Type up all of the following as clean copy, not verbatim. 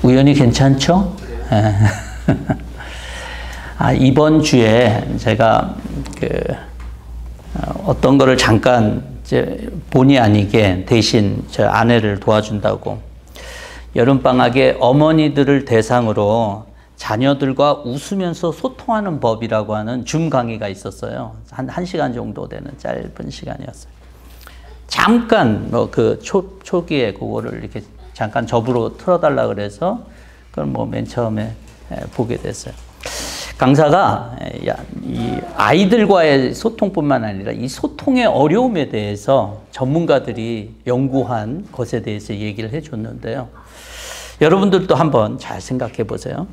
우연히 괜찮죠? 이번 주에 제가 어떤 거를 잠깐 이제 본의 아니게 대신 저 아내를 도와준다고 여름방학에 어머니들을 대상으로 자녀들과 웃으면서 소통하는 법이라고 하는 줌 강의가 있었어요. 한 1시간 정도 되는 짧은 시간이었어요. 잠깐 초기에 그거를 이렇게 잠깐 접으로 틀어달라 그래서 그걸 맨 처음에 보게 됐어요. 강사가 이 아이들과의 소통뿐만 아니라 이 소통의 어려움에 대해서 전문가들이 연구한 것에 대해서 얘기를 해줬는데요. 여러분들도 한번 잘 생각해 보세요.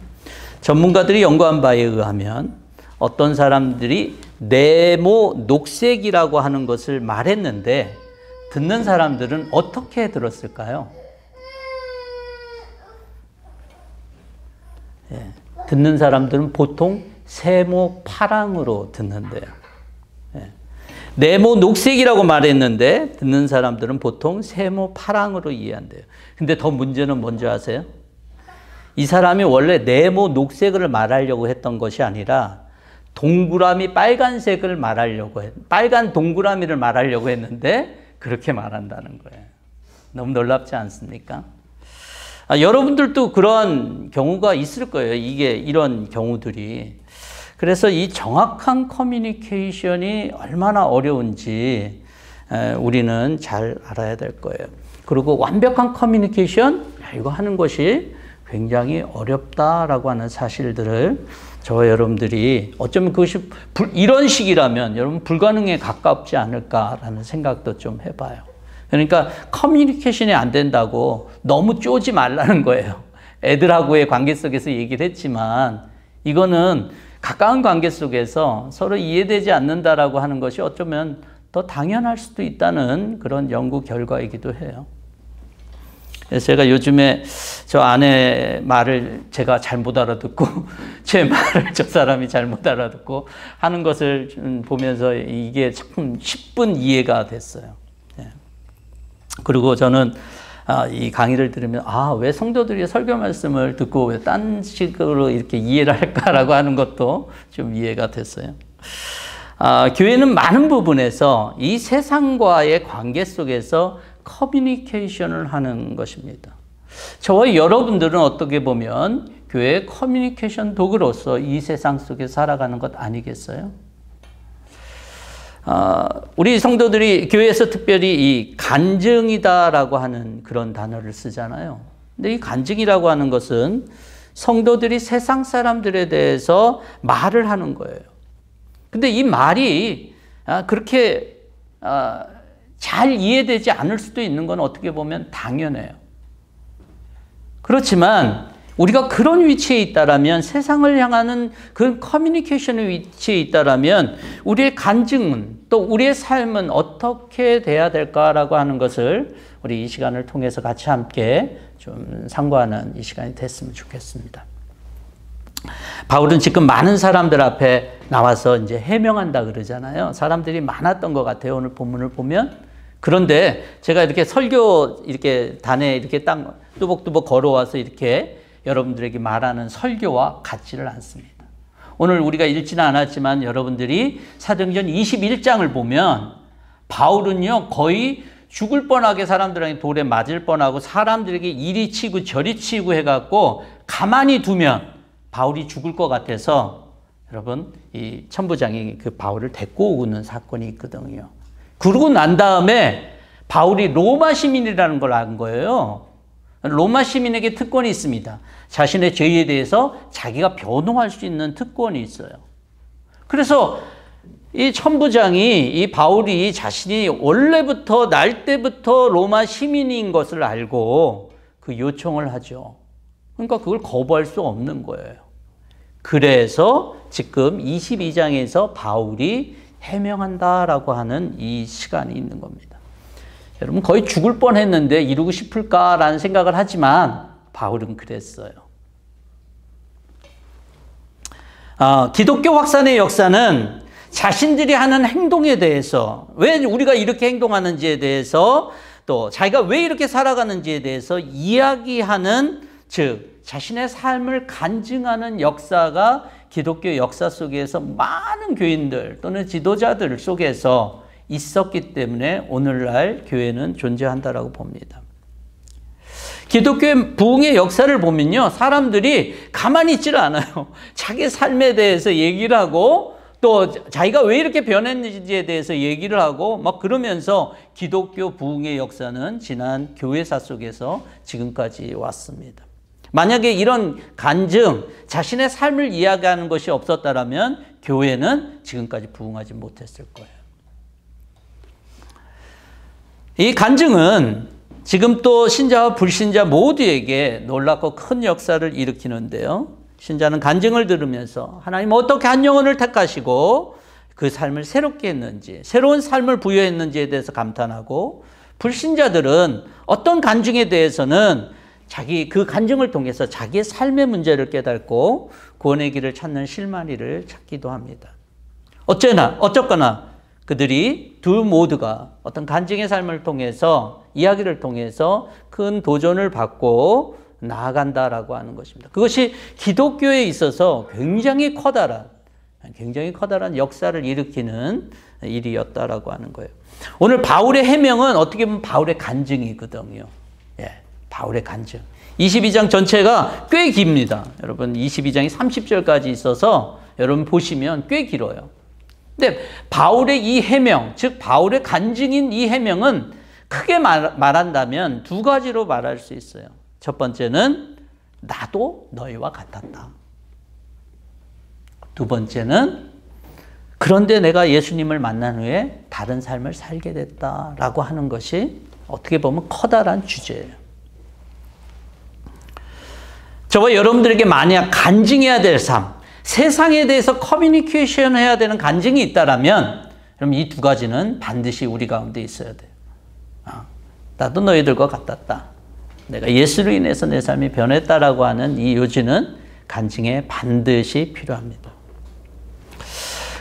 전문가들이 연구한 바에 의하면 어떤 사람들이 네모 녹색이라고 하는 것을 말했는데 듣는 사람들은 어떻게 들었을까요? 듣는 사람들은 보통 세모 파랑으로 듣는데요. 네모 녹색이라고 말했는데 듣는 사람들은 보통 세모 파랑으로 이해한대요. 근데 더 문제는 뭔지 아세요? 이 사람이 원래 네모 녹색을 말하려고 했던 것이 아니라 동그라미 빨간색을 말하려고 빨간 동그라미를 말하려고 했는데 그렇게 말한다는 거예요. 너무 놀랍지 않습니까? 여러분들도 그런 경우가 있을 거예요. 이런 경우들이. 그래서 이 정확한 커뮤니케이션이 얼마나 어려운지 우리는 잘 알아야 될 거예요. 그리고 완벽한 커뮤니케이션, 이거 하는 것이 굉장히 어렵다라고 하는 사실들을 저와 여러분들이 어쩌면 그것이 이런 식이라면 여러분 불가능에 가깝지 않을까라는 생각도 좀 해봐요. 그러니까 커뮤니케이션이 안 된다고 너무 쪼지 말라는 거예요. 애들하고의 관계 속에서 얘기를 했지만 이거는 가까운 관계 속에서 서로 이해되지 않는다라고 하는 것이 어쩌면 더 당연할 수도 있다는 그런 연구 결과이기도 해요. 그래서 제가 요즘에 저 아내 말을 제가 잘못 알아듣고 제 말을 저 사람이 잘못 알아듣고 하는 것을 보면서 이게 참 10분 이해가 됐어요. 그리고 저는 이 강의를 들으면 왜 성도들이 설교 말씀을 듣고 왜 딴 식으로 이렇게 이해를 할까라고 하는 것도 좀 이해가 됐어요. 교회는 많은 부분에서 이 세상과의 관계 속에서 커뮤니케이션을 하는 것입니다. 저와 여러분들은 어떻게 보면 교회의 커뮤니케이션 도구로서 이 세상 속에 살아가는 것 아니겠어요? 우리 성도들이 교회에서 특별히 이 간증이다라고 하는 그런 단어를 쓰잖아요. 근데 이 간증이라고 하는 것은 성도들이 세상 사람들에 대해서 말을 하는 거예요. 근데 이 말이 그렇게 잘 이해되지 않을 수도 있는 건 어떻게 보면 당연해요. 그렇지만 우리가 그런 위치에 있다라면, 세상을 향하는 그 커뮤니케이션의 위치에 있다라면 우리의 간증은, 또 우리의 삶은 어떻게 돼야 될까라고 하는 것을 우리 이 시간을 통해서 같이 함께 좀 상고하는 이 시간이 됐으면 좋겠습니다. 바울은 지금 많은 사람들 앞에 나와서 이제 해명한다 그러잖아요. 사람들이 많았던 것 같아요, 오늘 본문을 보면. 그런데 제가 이렇게 설교 이렇게 단에 이렇게 딱 뚜벅뚜벅 걸어와서 이렇게 여러분들에게 말하는 설교와 같지를 않습니다. 오늘 우리가 읽지는 않았지만 여러분들이 사도행전 21장을 보면 바울은요, 거의 죽을 뻔하게 사람들에게 돌에 맞을 뻔하고 사람들에게 이리 치고 저리 치고 해갖고 가만히 두면 바울이 죽을 것 같아서 여러분 이 천부장이 그 바울을 데리고 오는 사건이 있거든요. 그러고 난 다음에 바울이 로마 시민이라는 걸 안 거예요. 로마 시민에게 특권이 있습니다. 자신의 죄에 대해서 자기가 변호할 수 있는 특권이 있어요. 그래서 이 천부장이 이 바울이 자신이 원래부터 날 때부터 로마 시민인 것을 알고 그 요청을 하죠. 그러니까 그걸 거부할 수 없는 거예요. 그래서 지금 22장에서 바울이 해명한다라고 하는 이 시간이 있는 겁니다. 여러분 거의 죽을 뻔했는데 이루고 싶을까라는 생각을 하지만 바울은 그랬어요. 기독교 확산의 역사는 자신들이 하는 행동에 대해서, 왜 우리가 이렇게 행동하는지에 대해서 또 자기가 왜 이렇게 살아가는지에 대해서 이야기하는, 즉 자신의 삶을 간증하는 역사가 기독교 역사 속에서 많은 교인들 또는 지도자들 속에서 있었기 때문에 오늘날 교회는 존재한다라고 봅니다. 기독교의 부흥의 역사를 보면요, 사람들이 가만히 있지를 않아요. 자기 삶에 대해서 얘기를 하고 또 자기가 왜 이렇게 변했는지에 대해서 얘기를 하고 막 그러면서 기독교 부흥의 역사는 지난 교회사 속에서 지금까지 왔습니다. 만약에 이런 간증, 자신의 삶을 이야기하는 것이 없었다면 교회는 지금까지 부흥하지 못했을 거예요. 이 간증은 지금 또 신자와 불신자 모두에게 놀랍고 큰 역사를 일으키는데요. 신자는 간증을 들으면서 하나님 어떻게 한 영혼을 택하시고 그 삶을 새롭게 했는지, 새로운 삶을 부여했는지에 대해서 감탄하고, 불신자들은 어떤 간증에 대해서는 그 간증을 통해서 자기의 삶의 문제를 깨닫고 구원의 길을 찾는 실마리를 찾기도 합니다. 어쨌거나 그들이 모두가 어떤 간증의 삶을 통해서, 이야기를 통해서 큰 도전을 받고 나아간다라고 하는 것입니다. 그것이 기독교에 있어서 굉장히 커다란 역사를 일으키는 일이었다라고 하는 거예요. 오늘 바울의 해명은 어떻게 보면 바울의 간증이거든요. 바울의 간증. 22장 전체가 꽤 깁니다. 여러분 22장이 30절까지 있어서 여러분 보시면 꽤 길어요. 근데 바울의 이 해명, 즉 바울의 간증인 이 해명은 크게 말한다면 두 가지로 말할 수 있어요. 첫 번째는 나도 너희와 같았다. 두 번째는 그런데 내가 예수님을 만난 후에 다른 삶을 살게 됐다라고 하는 것이 어떻게 보면 커다란 주제예요. 저와 여러분들에게 만약 간증해야 될 삶, 세상에 대해서 커뮤니케이션 해야 되는 간증이 있다면 그럼 이 두 가지는 반드시 우리 가운데 있어야 돼요. 나도 너희들과 같았다. 내가 예수로 인해서 내 삶이 변했다라고 하는 이 요지는 간증에 반드시 필요합니다.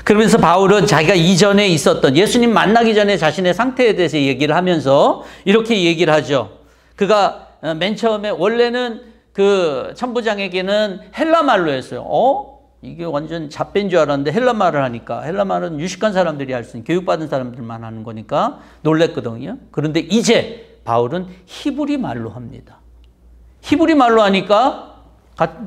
그러면서 바울은 자기가 이전에 있었던, 예수님 만나기 전에 자신의 상태에 대해서 얘기를 하면서 이렇게 얘기를 하죠. 그가 맨 처음에 원래는 그 천부장에게는 헬라 말로 했어요. 이게 완전 잡배인 줄 알았는데 헬라 말을 하니까, 헬라 말은 유식한 사람들이 할 수 있는, 교육받은 사람들만 하는 거니까 놀랬거든요. 그런데 이제 바울은 히브리 말로 합니다. 히브리 말로 하니까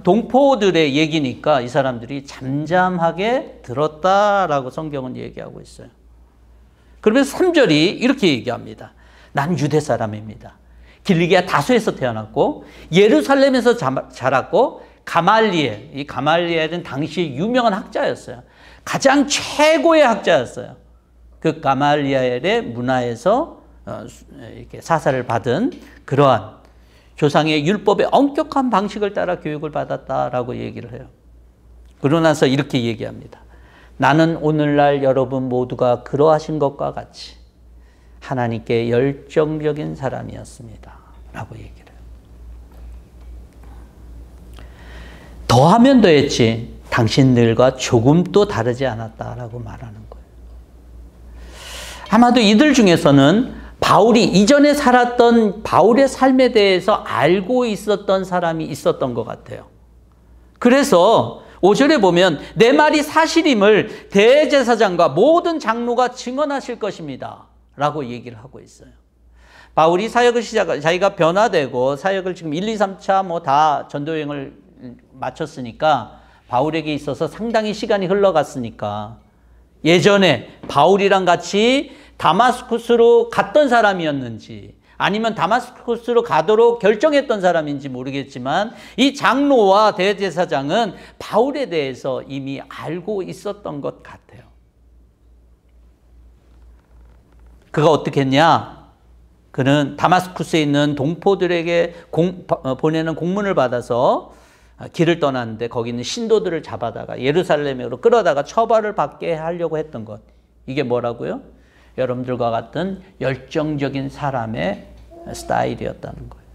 동포들의 얘기니까 이 사람들이 잠잠하게 들었다라고 성경은 얘기하고 있어요. 그러면서 3절이 이렇게 얘기합니다. 난 유대 사람입니다. 길리기아 다소에서 태어났고 예루살렘에서 자랐고 가말리엘, 이 가말리엘은 당시 유명한 학자였어요. 가장 최고의 학자였어요. 그 가말리엘의 문화에서 이렇게 사사를 받은 그러한 조상의 율법의 엄격한 방식을 따라 교육을 받았다라고 얘기를 해요. 그러고 나서 이렇게 얘기합니다. 나는 오늘날 여러분 모두가 그러하신 것과 같이 하나님께 열정적인 사람이었습니다. 라고 얘기를 해요. 더하면 더했지 당신들과 조금도 다르지 않았다라고 말하는 거예요. 아마도 이들 중에서는 바울이 이전에 살았던 바울의 삶에 대해서 알고 있었던 사람이 있었던 것 같아요. 그래서 5절에 보면 내 말이 사실임을 대제사장과 모든 장로가 증언하실 것입니다. 라고 얘기를 하고 있어요. 바울이 사역을 자기가 변화되고 사역을 지금 1, 2, 3차 뭐 다 전도여행을 마쳤으니까 바울에게 있어서 상당히 시간이 흘러갔으니까 예전에 바울이랑 같이 다마스쿠스로 갔던 사람이었는지 아니면 다마스쿠스로 가도록 결정했던 사람인지 모르겠지만 이 장로와 대제사장은 바울에 대해서 이미 알고 있었던 것 같아요. 그가 어떻게 했냐? 그는 다마스쿠스에 있는 동포들에게 보내는 공문을 받아서 길을 떠났는데 거기 있는 신도들을 잡아다가 예루살렘으로 끌어다가 처벌을 받게 하려고 했던 것. 이게 뭐라고요? 여러분들과 같은 열정적인 사람의 스타일이었다는 거예요.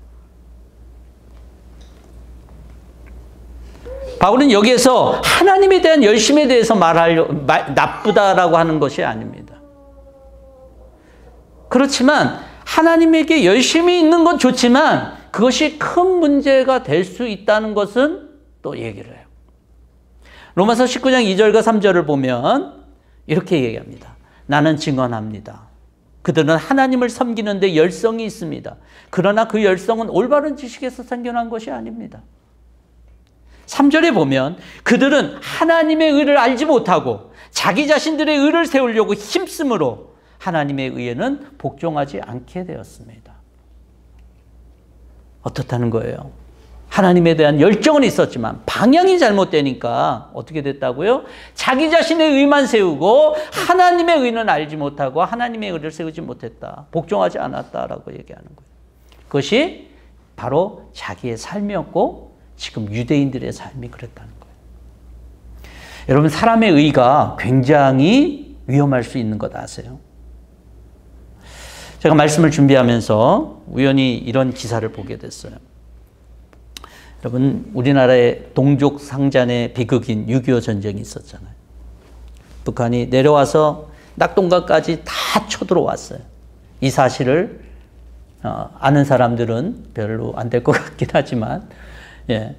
바울은 여기에서 하나님에 대한 열심에 대해서 나쁘다라고 하는 것이 아닙니다. 그렇지만 하나님에게 열심히 있는 건 좋지만 그것이 큰 문제가 될 수 있다는 것은 또 얘기를 해요. 로마서 19장 2절과 3절을 보면 이렇게 얘기합니다. 나는 증언합니다. 그들은 하나님을 섬기는데 열성이 있습니다. 그러나 그 열성은 올바른 지식에서 생겨난 것이 아닙니다. 3절에 보면 그들은 하나님의 의를 알지 못하고 자기 자신들의 의를 세우려고 힘쓰므로 하나님의 의에는 복종하지 않게 되었습니다. 어떻다는 거예요? 하나님에 대한 열정은 있었지만 방향이 잘못되니까 어떻게 됐다고요? 자기 자신의 의만 세우고 하나님의 의는 알지 못하고 하나님의 의를 세우지 못했다. 복종하지 않았다라고 얘기하는 거예요. 그것이 바로 자기의 삶이었고 지금 유대인들의 삶이 그랬다는 거예요. 여러분, 사람의 의가 굉장히 위험할 수 있는 것 아세요? 제가 말씀을 준비하면서 우연히 이런 기사를 보게 됐어요. 여러분, 우리나라에 동족 상잔의 비극인 6.25 전쟁이 있었잖아요. 북한이 내려와서 낙동강까지 다 쳐들어왔어요. 이 사실을 아는 사람들은 별로 안 될 것 같긴 하지만, 예.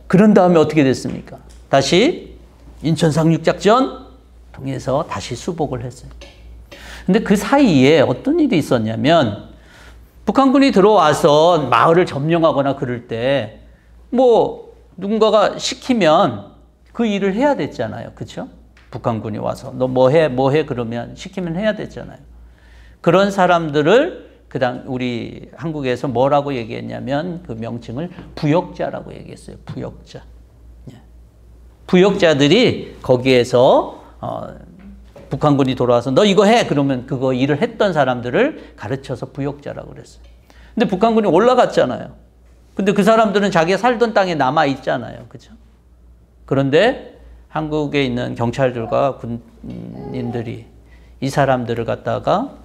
그런 다음에 어떻게 됐습니까? 다시 인천 상륙작전 통해서 다시 수복을 했어요. 근데 그 사이에 어떤 일이 있었냐면, 북한군이 들어와서 마을을 점령하거나 그럴 때 뭐 누군가가 시키면 그 일을 해야 됐잖아요. 그렇죠? 북한군이 와서 너 뭐 해 그러면 시키면 해야 됐잖아요. 그런 사람들을 그다음 우리 한국에서 뭐라고 얘기했냐면 그 명칭을 부역자라고 얘기했어요. 부역자. 부역자들이 거기에서 북한군이 돌아와서 너 이거 해 그러면 그거 일을 했던 사람들을 가르쳐서 부역자라고 그랬어요. 근데 북한군이 올라갔잖아요. 근데 그 사람들은 자기가 살던 땅에 남아 있잖아요. 그죠? 그런데 한국에 있는 경찰들과 군인들이 이 사람들을 갖다가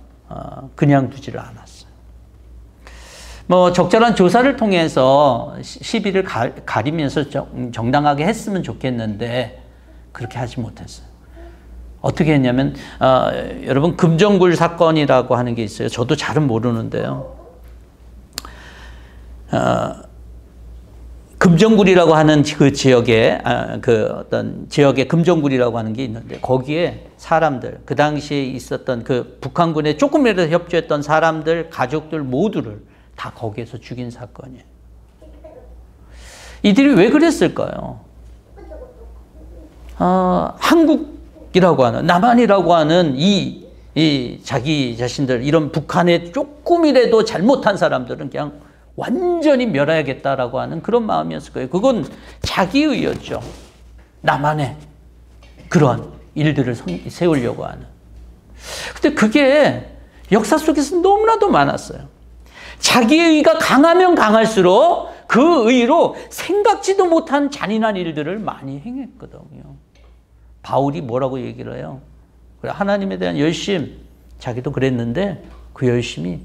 그냥 두지를 않았어요. 뭐 적절한 조사를 통해서 시비를 가리면서 정당하게 했으면 좋겠는데 그렇게 하지 못했어요. 어떻게 했냐면 여러분, 금정굴 사건이라고 하는 게 있어요. 저도 잘은 모르는데요. 금정굴이라고 하는 그 지역에 그 어떤 지역에 금정굴이라고 하는 게 있는데 거기에 사람들, 그 당시에 있었던 그 북한군에 조금이라도 협조했던 사람들, 가족들 모두를 다 거기에서 죽인 사건이에요. 이들이 왜 그랬을까요? 한국이라고 하는, 남한이라고 하는 이 자기 자신들, 이런 북한에 조금이라도 잘못한 사람들은 그냥 완전히 멸해야겠다라고 하는 그런 마음이었을 거예요. 그건 자기의였죠. 나만의 그런 일들을 세우려고 하는. 근데 그게 역사 속에서 너무나도 많았어요. 자기의 의가 강하면 강할수록 그 의로 생각지도 못한 잔인한 일들을 많이 행했거든요. 바울이 뭐라고 얘기를 해요? 하나님에 대한 열심, 자기도 그랬는데 그 열심이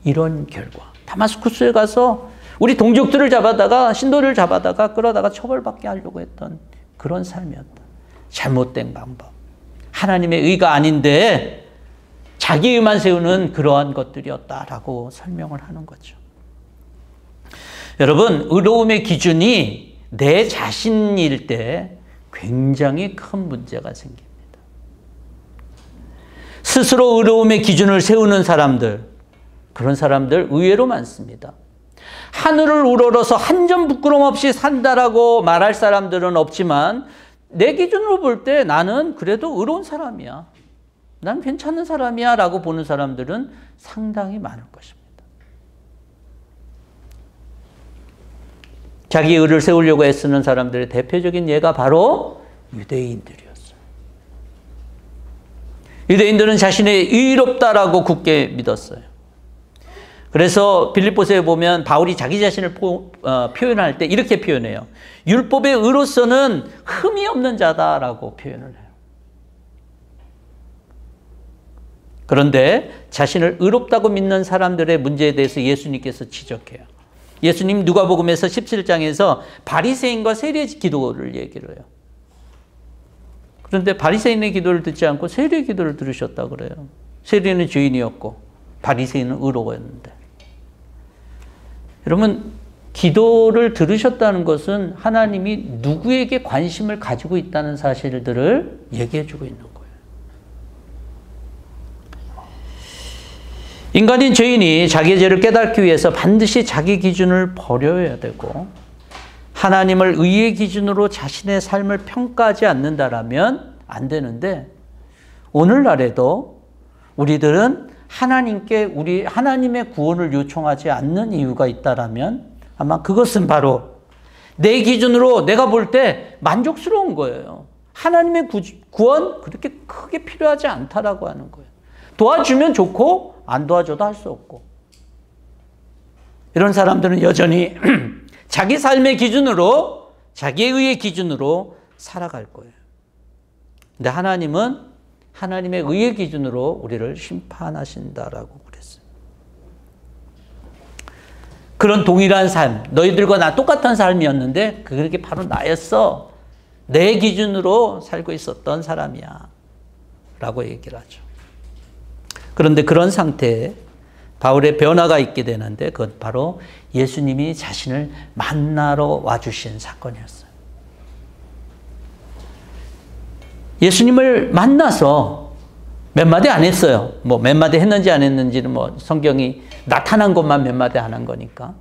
이런 결과. 다마스쿠스에 가서 우리 동족들을 잡아다가 신도를 잡아다가 끌어다가 처벌받게 하려고 했던 그런 삶이었다. 잘못된 방법. 하나님의 의가 아닌데 자기 의만 세우는 그러한 것들이었다라고 설명을 하는 거죠. 여러분, 의로움의 기준이 내 자신일 때 굉장히 큰 문제가 생깁니다. 스스로 의로움의 기준을 세우는 사람들, 그런 사람들 의외로 많습니다. 하늘을 우러러서 한 점 부끄럼 없이 산다라고 말할 사람들은 없지만 내 기준으로 볼 때 나는 그래도 의로운 사람이야. 난 괜찮은 사람이야 라고 보는 사람들은 상당히 많을 것입니다. 자기 의를 세우려고 애쓰는 사람들의 대표적인 예가 바로 유대인들이었어요. 유대인들은 자신의 의롭다라고 굳게 믿었어요. 그래서 빌립보서에 보면 바울이 자기 자신을 표현할 때 이렇게 표현해요. 율법의 의로서는 흠이 없는 자다라고 표현을 해요. 그런데 자신을 의롭다고 믿는 사람들의 문제에 대해서 예수님께서 지적해요. 예수님 누가복음에서 17장에서 바리새인과 세리의 기도를 얘기를 해요. 그런데 바리새인의 기도를 듣지 않고 세리의 기도를 들으셨다고 그래요. 세리는 죄인이었고 바리새인은 의로웠는데. 여러분, 기도를 들으셨다는 것은 하나님이 누구에게 관심을 가지고 있다는 사실들을 얘기해 주고 있는 거예요. 인간인 죄인이 자기의 죄를 깨닫기 위해서 반드시 자기 기준을 버려야 되고, 하나님을 의의 기준으로 자신의 삶을 평가하지 않는다라면 안 되는데, 오늘날에도 우리들은 하나님의 구원을 요청하지 않는 이유가 있다라면 아마 그것은 바로 내 기준으로 내가 볼 때 만족스러운 거예요. 하나님의 구원 그렇게 크게 필요하지 않다라고 하는 거예요. 도와주면 좋고 안 도와줘도 할 수 없고. 이런 사람들은 여전히 자기 삶의 기준으로, 자기의 의의 기준으로 살아갈 거예요. 근데 하나님은 하나님의 의의 기준으로 우리를 심판하신다라고 그랬어요. 그런 동일한 삶, 너희들과 나 똑같은 삶이었는데 그게 바로 나였어. 내 기준으로 살고 있었던 사람이야 라고 얘기를 하죠. 그런데 그런 상태에 바울의 변화가 있게 되는데 그것 바로 예수님이 자신을 만나러 와주신 사건이었어요. 예수님을 만나서 몇 마디 안 했어요. 뭐 몇 마디 했는지 안 했는지는 뭐 성경이 나타난 것만 몇 마디 안 한 거니까.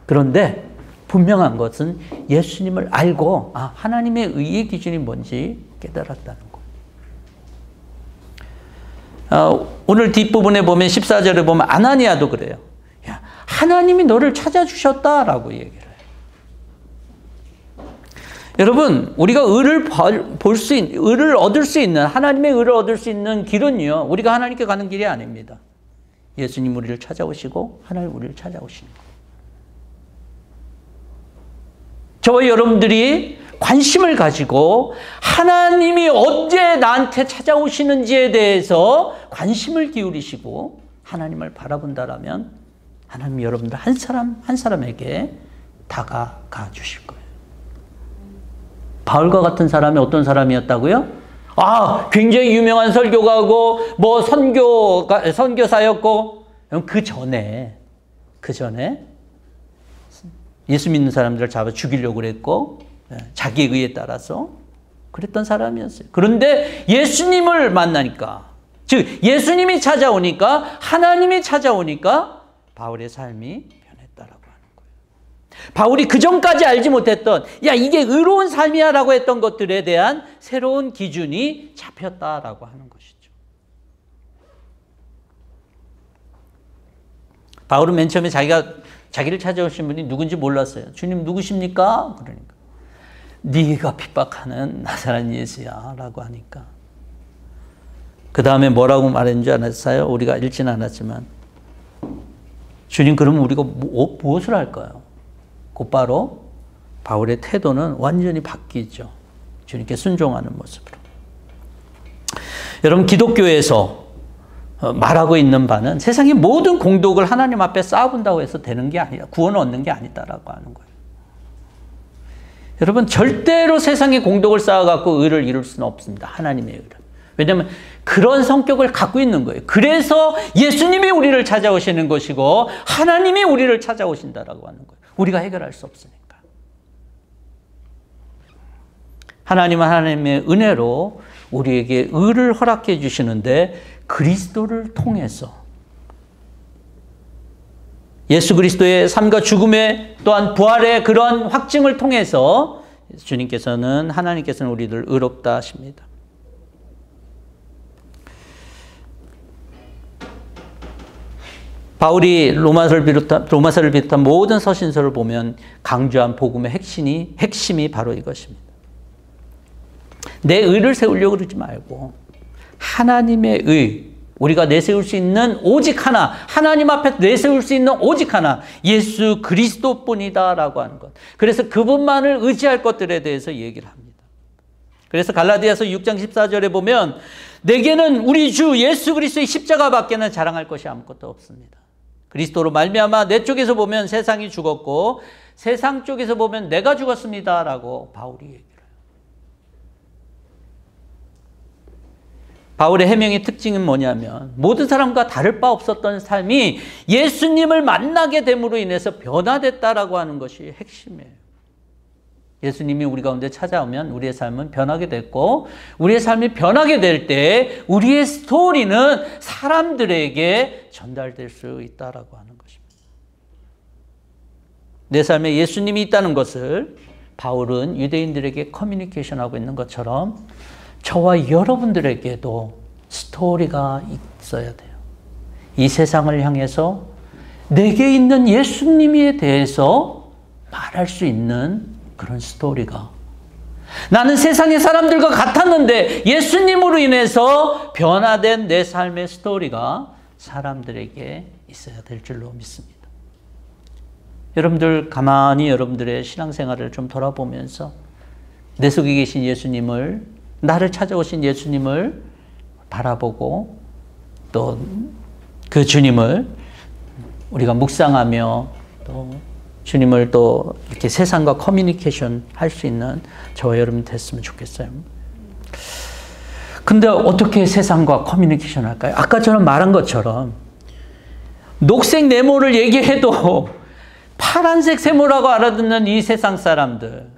그런데 분명한 것은 예수님을 알고 하나님의 의의 기준이 뭔지 깨달았다는 거예요. 오늘 뒷부분에 보면 14절에 보면 아나니아도 그래요. 야, 하나님이 너를 찾아주셨다라고 얘기를 해요. 여러분, 우리가 의를 얻을 수 있는, 하나님의 의를 얻을 수 있는 길은요, 우리가 하나님께 가는 길이 아닙니다. 예수님 우리를 찾아오시고 하나님 우리를 찾아오시는 거예요. 저와 여러분들이 관심을 가지고 하나님이 언제 나한테 찾아오시는지에 대해서 관심을 기울이시고 하나님을 바라본다라면 하나님 여러분들 한 사람 한 사람에게 다가가 주실 거예요. 바울과 같은 사람이 어떤 사람이었다고요? 굉장히 유명한 설교가고 뭐 선교사였고 그 전에 예수 믿는 사람들을 잡아 죽이려고 그랬고 자기의 의에 따라서 그랬던 사람이었어요. 그런데 예수님을 만나니까, 즉 예수님이 찾아오니까, 하나님이 찾아오니까 바울의 삶이 변했다라고 하는 거예요. 바울이 그전까지 알지 못했던 이게 의로운 삶이야 라고 했던 것들에 대한 새로운 기준이 잡혔다라고 하는 것이죠. 바울은 맨 처음에 자기를 찾아오신 분이 누군지 몰랐어요. 주님 누구십니까? 그러니까 네가 핍박하는 나사렛 예수야 라고 하니까 그 다음에 뭐라고 말했는지 아세요? 우리가 읽지는 않았지만 주님 그러면 우리가 무엇을 할까요? 곧바로 바울의 태도는 완전히 바뀌죠. 주님께 순종하는 모습으로. 여러분, 기독교에서 말하고 있는 바는 세상의 모든 공덕을 하나님 앞에 쌓아본다고 해서 되는 게 아니라, 구원을 얻는 게 아니다라고 하는 거예요. 여러분, 절대로 세상의 공덕을 쌓아갖고 의를 이룰 수는 없습니다. 하나님의 의를. 왜냐하면 그런 성격을 갖고 있는 거예요. 그래서 예수님이 우리를 찾아오시는 것이고 하나님이 우리를 찾아오신다라고 하는 거예요. 우리가 해결할 수 없으니까. 하나님은 하나님의 은혜로 우리에게 의를 허락해 주시는데 그리스도를 통해서 예수 그리스도의 삶과 죽음의 또한 부활의 그런 확증을 통해서 하나님께서는 우리를 의롭다 하십니다. 바울이 로마서를 비롯한 모든 서신서를 보면 강조한 복음의 핵심이 바로 이것입니다. 내 의를 세우려고 그러지 말고 하나님의 의, 우리가 내세울 수 있는 오직 하나, 하나님 앞에 내세울 수 있는 오직 하나, 예수 그리스도뿐이다라고 하는 것. 그래서 그분만을 의지할 것들에 대해서 얘기를 합니다. 그래서 갈라디아서 6장 14절에 보면 내게는 우리 주 예수 그리스도의 십자가밖에는 자랑할 것이 아무것도 없습니다. 그리스도로 말미암아 내 쪽에서 보면 세상이 죽었고 세상 쪽에서 보면 내가 죽었습니다라고 바울이 얘기해요. 바울의 해명의 특징은 뭐냐면 모든 사람과 다를 바 없었던 삶이 예수님을 만나게 됨으로 인해서 변화됐다라고 하는 것이 핵심이에요. 예수님이 우리 가운데 찾아오면 우리의 삶은 변하게 됐고, 우리의 삶이 변하게 될 때 우리의 스토리는 사람들에게 전달될 수 있다라고 하는 것입니다. 내 삶에 예수님이 있다는 것을 바울은 유대인들에게 커뮤니케이션하고 있는 것처럼 저와 여러분들에게도 스토리가 있어야 돼요. 이 세상을 향해서 내게 있는 예수님에 대해서 말할 수 있는 그런 스토리가, 나는 세상의 사람들과 같았는데 예수님으로 인해서 변화된 내 삶의 스토리가 사람들에게 있어야 될 줄로 믿습니다. 여러분들 가만히 여러분들의 신앙생활을 좀 돌아보면서 내 속에 계신 예수님을, 나를 찾아오신 예수님을 바라보고 또 그 주님을 우리가 묵상하며 또 주님을 또 이렇게 세상과 커뮤니케이션 할 수 있는 저와 여러분 됐으면 좋겠어요. 근데 어떻게 세상과 커뮤니케이션 할까요? 아까 저는 말한 것처럼 녹색 네모를 얘기해도 파란색 세모라고 알아듣는 이 세상 사람들,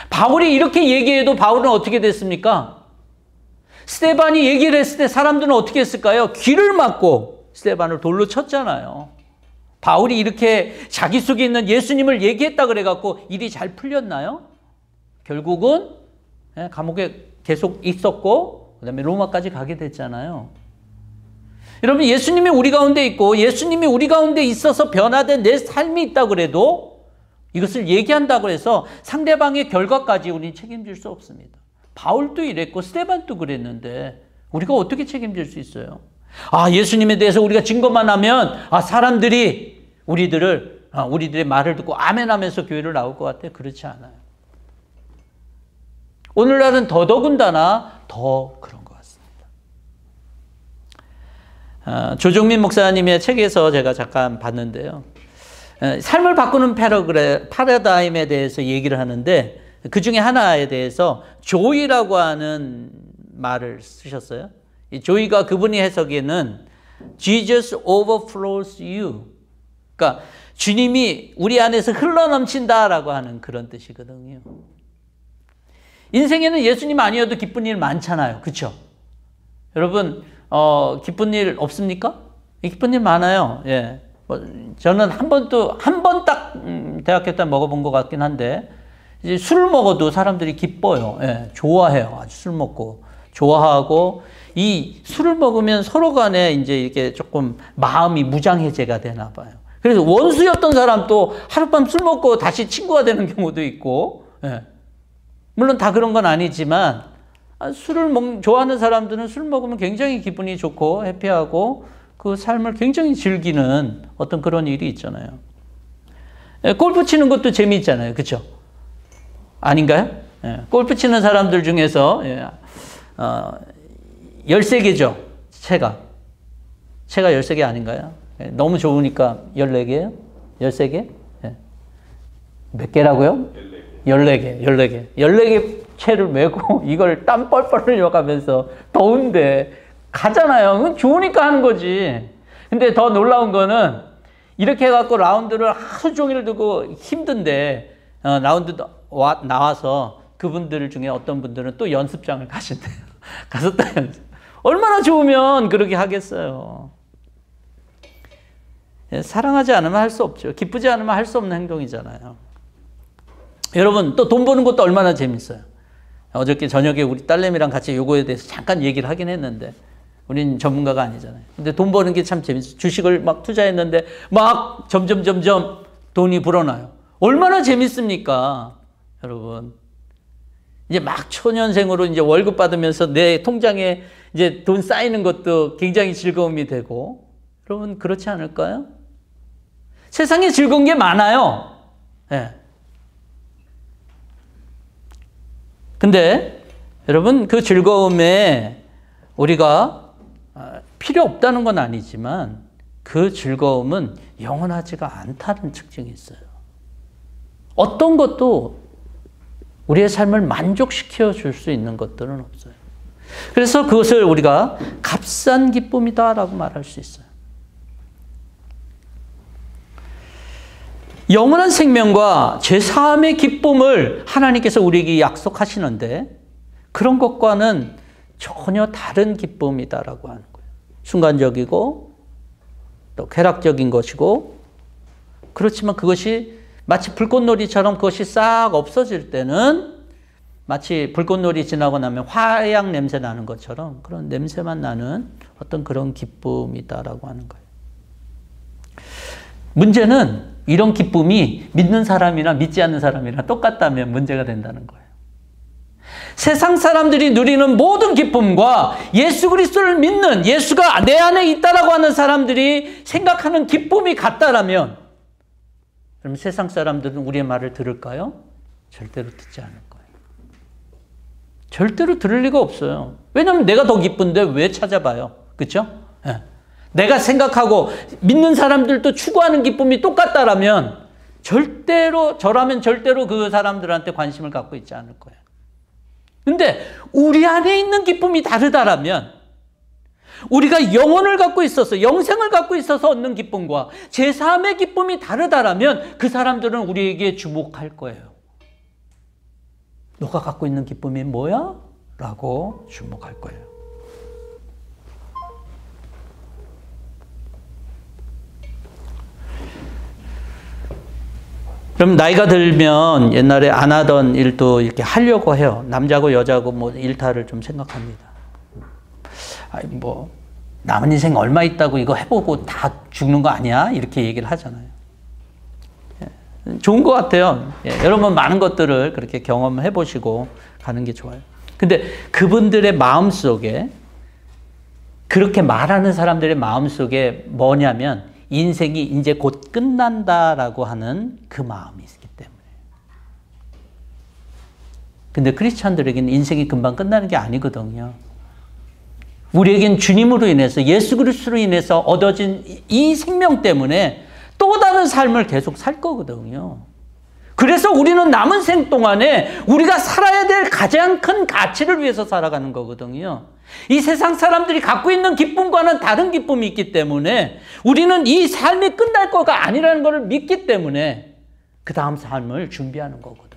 바울이 이렇게 얘기해도 바울은 어떻게 됐습니까? 스데반이 얘기를 했을 때 사람들은 어떻게 했을까요? 귀를 막고 스데반을 돌로 쳤잖아요. 바울이 이렇게 자기 속에 있는 예수님을 얘기했다 그래갖고 일이 잘 풀렸나요? 결국은 감옥에 계속 있었고 그 다음에 로마까지 가게 됐잖아요. 여러분, 예수님이 우리 가운데 있고 예수님이 우리 가운데 있어서 변화된 내 삶이 있다고 그래도 이것을 얘기한다고 해서 상대방의 결과까지 우리는 책임질 수 없습니다. 바울도 이랬고 스데반도 그랬는데 우리가 어떻게 책임질 수 있어요? 예수님에 대해서 우리가 증거만 하면 사람들이 우리들의 말을 듣고 아멘 하면서 교회를 나올 것 같아요. 그렇지 않아요. 오늘날은 더더군다나 더 그런 것 같습니다. 조종민 목사님의 책에서 제가 잠깐 봤는데요. 삶을 바꾸는 패러다임에 대해서 얘기를 하는데 그 중에 하나에 대해서 조이라고 하는 말을 쓰셨어요. 이 조이가 그분이 해석에는 Jesus overflows you. 그러니까 주님이 우리 안에서 흘러넘친다라고 하는 그런 뜻이거든요. 인생에는 예수님 아니어도 기쁜 일 많잖아요. 그렇죠? 여러분 기쁜 일 없습니까? 기쁜 일 많아요. 예. 저는 한 번 딱 대학교 때 먹어본 것 같긴 한데 이제 술을 먹어도 사람들이 기뻐요. 예. 좋아해요. 아주 술 먹고 좋아하고 이 술을 먹으면 서로 간에 이제 이렇게 조금 마음이 무장해제가 되나 봐요. 그래서 원수였던 사람도 하룻밤 술 먹고 다시 친구가 되는 경우도 있고, 예. 물론 다 그런 건 아니지만 술을 좋아하는 사람들은 술 먹으면 굉장히 기분이 좋고 해피하고 그 삶을 굉장히 즐기는 어떤 그런 일이 있잖아요. 예, 골프 치는 것도 재미있잖아요. 그렇죠? 아닌가요? 예, 골프 치는 사람들 중에서 13개죠. 채가 13개 아닌가요? 예, 너무 좋으니까 14개예요? 13개? 예. 몇 개라고요? 14개. 14개 채를 메고 이걸 땀 뻘뻘 흘려가면서 더운데 가잖아요. 그건 좋으니까 하는 거지. 근데 더 놀라운 거는 이렇게 해갖고 라운드를 하루 종일 두고 힘든데 라운드 나와서 그분들 중에 어떤 분들은 또 연습장을 가신대요. 가서 또 연습. 얼마나 좋으면 그렇게 하겠어요. 사랑하지 않으면 할 수 없죠. 기쁘지 않으면 할 수 없는 행동이잖아요. 여러분, 또 돈 버는 것도 얼마나 재밌어요. 어저께 저녁에 우리 딸내미랑 같이 요거에 대해서 잠깐 얘기를 하긴 했는데 우린 전문가가 아니잖아요. 근데 돈 버는 게 참 재밌어요. 주식을 막 투자했는데 막 점점 돈이 불어나요. 얼마나 재밌습니까? 여러분. 이제 막 초년생으로 이제 월급 받으면서 내 통장에 이제 돈 쌓이는 것도 굉장히 즐거움이 되고, 여러분 그렇지 않을까요? 세상에 즐거운 게 많아요. 예. 근데 여러분 그 즐거움에 우리가 필요 없다는 건 아니지만 그 즐거움은 영원하지가 않다는 특징이 있어요. 어떤 것도 우리의 삶을 만족시켜 줄 수 있는 것들은 없어요. 그래서 그것을 우리가 값싼 기쁨이다라고 말할 수 있어요. 영원한 생명과 죄사함의 기쁨을 하나님께서 우리에게 약속하시는데 그런 것과는 전혀 다른 기쁨이다라고 하는 거예요. 순간적이고 또 쾌락적인 것이고, 그렇지만 그것이 마치 불꽃놀이처럼 그것이 싹 없어질 때는 마치 불꽃놀이 지나고 나면 화약 냄새 나는 것처럼 그런 냄새만 나는 어떤 그런 기쁨이다라고 하는 거예요. 문제는 이런 기쁨이 믿는 사람이나 믿지 않는 사람이나 똑같다면 문제가 된다는 거예요. 세상 사람들이 누리는 모든 기쁨과 예수 그리스도를 믿는, 예수가 내 안에 있다라고 하는 사람들이 생각하는 기쁨이 같다라면, 그럼 세상 사람들은 우리의 말을 들을까요? 절대로 듣지 않을 거예요. 절대로 들을 리가 없어요. 왜냐하면 내가 더 기쁜데 왜 찾아봐요? 그렇죠? 네. 내가 생각하고 믿는 사람들도 추구하는 기쁨이 똑같다라면 저라면 절대로 그 사람들한테 관심을 갖고 있지 않을 거예요. 근데 우리 안에 있는 기쁨이 다르다라면, 우리가 영혼을 갖고 있어서, 영생을 갖고 있어서 얻는 기쁨과 제사함의 기쁨이 다르다라면 그 사람들은 우리에게 주목할 거예요. 너가 갖고 있는 기쁨이 뭐야? 라고 주목할 거예요. 그럼 나이가 들면 옛날에 안 하던 일도 이렇게 하려고 해요. 남자고 여자고 뭐 일탈을 좀 생각합니다. 아니 뭐 남은 인생 얼마 있다고 이거 해보고 다 죽는 거 아니야? 이렇게 얘기를 하잖아요. 좋은 것 같아요. 여러분 많은 것들을 그렇게 경험해 보시고 가는 게 좋아요. 근데 그분들의 마음속에, 그렇게 말하는 사람들의 마음속에 뭐냐면 인생이 이제 곧 끝난다라고 하는 그 마음이 있기 때문에. 근데 크리스찬들에게는 인생이 금방 끝나는 게 아니거든요. 우리에겐 주님으로 인해서, 예수 그리스도로 인해서 얻어진 이 생명 때문에 또 다른 삶을 계속 살 거거든요. 그래서 우리는 남은 생 동안에 우리가 살아야 될 가장 큰 가치를 위해서 살아가는 거거든요. 이 세상 사람들이 갖고 있는 기쁨과는 다른 기쁨이 있기 때문에 우리는 이 삶이 끝날 거가 아니라는 것을 믿기 때문에 그 다음 삶을 준비하는 거거든요.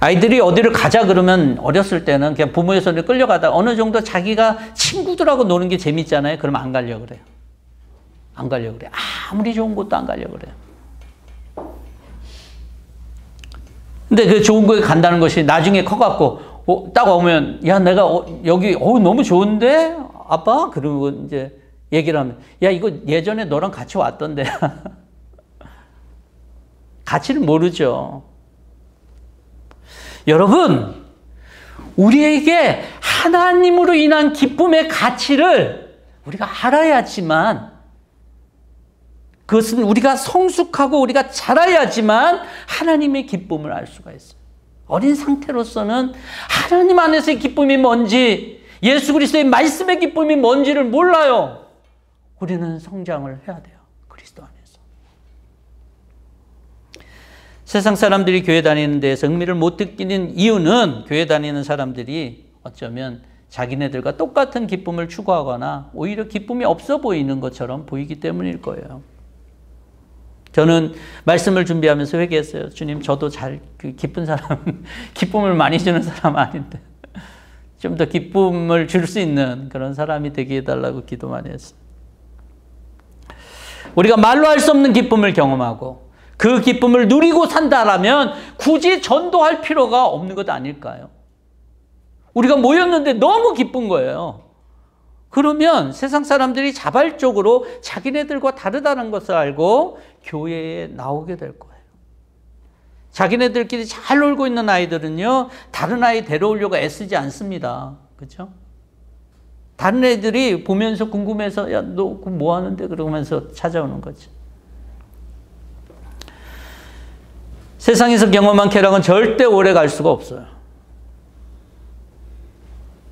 아이들이 어디를 가자 그러면 어렸을 때는 그냥 부모의 손에 끌려가다 어느 정도 자기가 친구들하고 노는 게 재밌잖아요. 그러면 안 가려고 그래요. 안 가려고 그래요. 아무리 좋은 곳도 안 가려고 그래요. 근데 그 좋은 곳에 간다는 것이 나중에 커갖고 딱 오면 야 내가 여기 너무 좋은데 아빠? 그리고 이제 얘기를 하면 야 이거 예전에 너랑 같이 왔던데. 가치를 모르죠. 여러분, 우리에게 하나님으로 인한 기쁨의 가치를 우리가 알아야지만, 그것은 우리가 성숙하고 우리가 자라야지만 하나님의 기쁨을 알 수가 있어요. 어린 상태로서는 하나님 안에서의 기쁨이 뭔지, 예수 그리스도의 말씀의 기쁨이 뭔지를 몰라요. 우리는 성장을 해야 돼요. 그리스도 안에서. 세상 사람들이 교회 다니는 데에서 흥미를 못 느끼는 이유는 교회 다니는 사람들이 어쩌면 자기네들과 똑같은 기쁨을 추구하거나 오히려 기쁨이 없어 보이는 것처럼 보이기 때문일 거예요. 저는 말씀을 준비하면서 회개했어요. 주님, 저도 기쁜 사람, 기쁨을 많이 주는 사람 아닌데 좀 더 기쁨을 줄 수 있는 그런 사람이 되게 해달라고 기도 많이 했어요. 우리가 말로 할 수 없는 기쁨을 경험하고 그 기쁨을 누리고 산다라면 굳이 전도할 필요가 없는 것 아닐까요? 우리가 모였는데 너무 기쁜 거예요. 그러면 세상 사람들이 자발적으로 자기네들과 다르다는 것을 알고 교회에 나오게 될 거예요. 자기네들끼리 잘 놀고 있는 아이들은요, 다른 아이 데려오려고 애쓰지 않습니다. 그렇죠? 다른 애들이 보면서 궁금해서 야, 너 뭐 하는데? 그러면서 찾아오는 거지. 세상에서 경험한 쾌락은 절대 오래 갈 수가 없어요.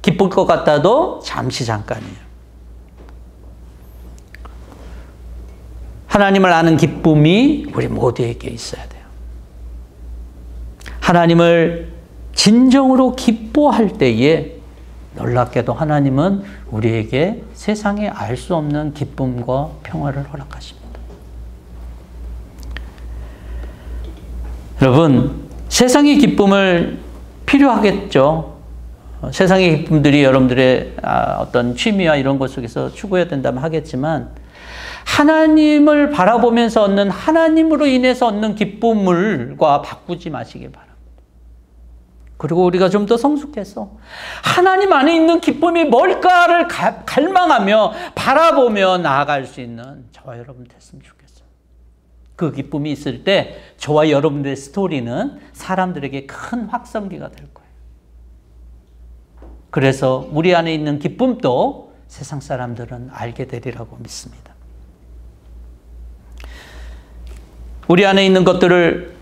기쁠 것 같아도 잠시 잠깐이에요. 하나님을 아는 기쁨이 우리 모두에게 있어야 돼요. 하나님을 진정으로 기뻐할 때에 놀랍게도 하나님은 우리에게 세상에 알 수 없는 기쁨과 평화를 허락하십니다. 여러분, 세상의 기쁨을 필요하겠죠. 세상의 기쁨들이 여러분들의 어떤 취미와 이런 것 속에서 추구해야 된다면 하겠지만, 하나님을 바라보면서 얻는, 하나님으로 인해서 얻는 기쁨을과 바꾸지 마시기 바랍니다. 그리고 우리가 좀 더 성숙해서 하나님 안에 있는 기쁨이 뭘까를 갈망하며 바라보며 나아갈 수 있는 저와 여러분 됐으면 좋겠어요. 그 기쁨이 있을 때 저와 여러분들의 스토리는 사람들에게 큰 확성기가 될 거예요. 그래서 우리 안에 있는 기쁨도 세상 사람들은 알게 되리라고 믿습니다. 우리 안에 있는 것들을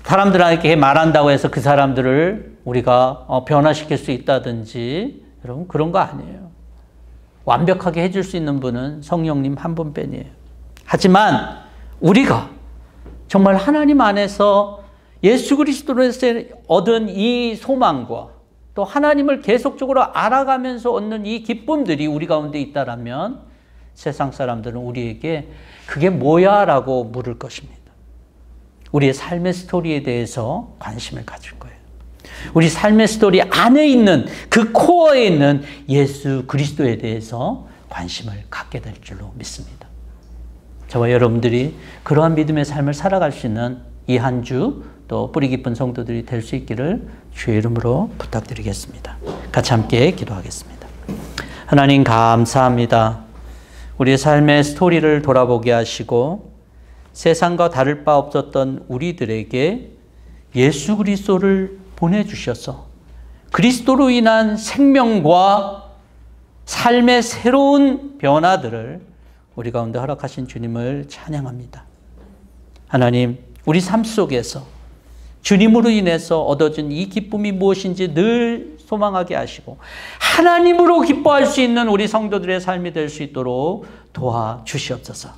사람들에게 말한다고 해서 그 사람들을 우리가 변화시킬 수 있다든지, 여러분 그런 거 아니에요. 완벽하게 해줄 수 있는 분은 성령님 한 분뿐이에요. 하지만 우리가 정말 하나님 안에서 예수 그리스도로서 얻은 이 소망과 또 하나님을 계속적으로 알아가면서 얻는 이 기쁨들이 우리 가운데 있다라면 세상 사람들은 우리에게 그게 뭐야? 라고 물을 것입니다. 우리의 삶의 스토리에 대해서 관심을 가질 거예요. 우리 삶의 스토리 안에 있는 그 코어에 있는 예수 그리스도에 대해서 관심을 갖게 될 줄로 믿습니다. 저와 여러분들이 그러한 믿음의 삶을 살아갈 수 있는 이 한 주 또 뿌리 깊은 성도들이 될 수 있기를 주의 이름으로 부탁드리겠습니다. 같이 함께 기도하겠습니다. 하나님 감사합니다. 우리의 삶의 스토리를 돌아보게 하시고 세상과 다를 바 없었던 우리들에게 예수 그리스도를 보내주셔서 그리스도로 인한 생명과 삶의 새로운 변화들을 우리 가운데 허락하신 주님을 찬양합니다. 하나님, 우리 삶 속에서 주님으로 인해서 얻어진 이 기쁨이 무엇인지 늘 소망하게 하시고 하나님으로 기뻐할 수 있는 우리 성도들의 삶이 될 수 있도록 도와주시옵소서.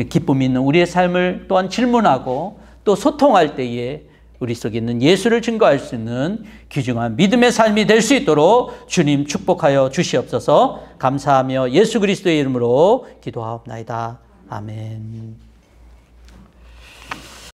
기쁨이 있는 우리의 삶을 또한 질문하고 또 소통할 때에 우리 속에 있는 예수를 증거할 수 있는 귀중한 믿음의 삶이 될 수 있도록 주님 축복하여 주시옵소서. 감사하며 예수 그리스도의 이름으로 기도하옵나이다. 아멘.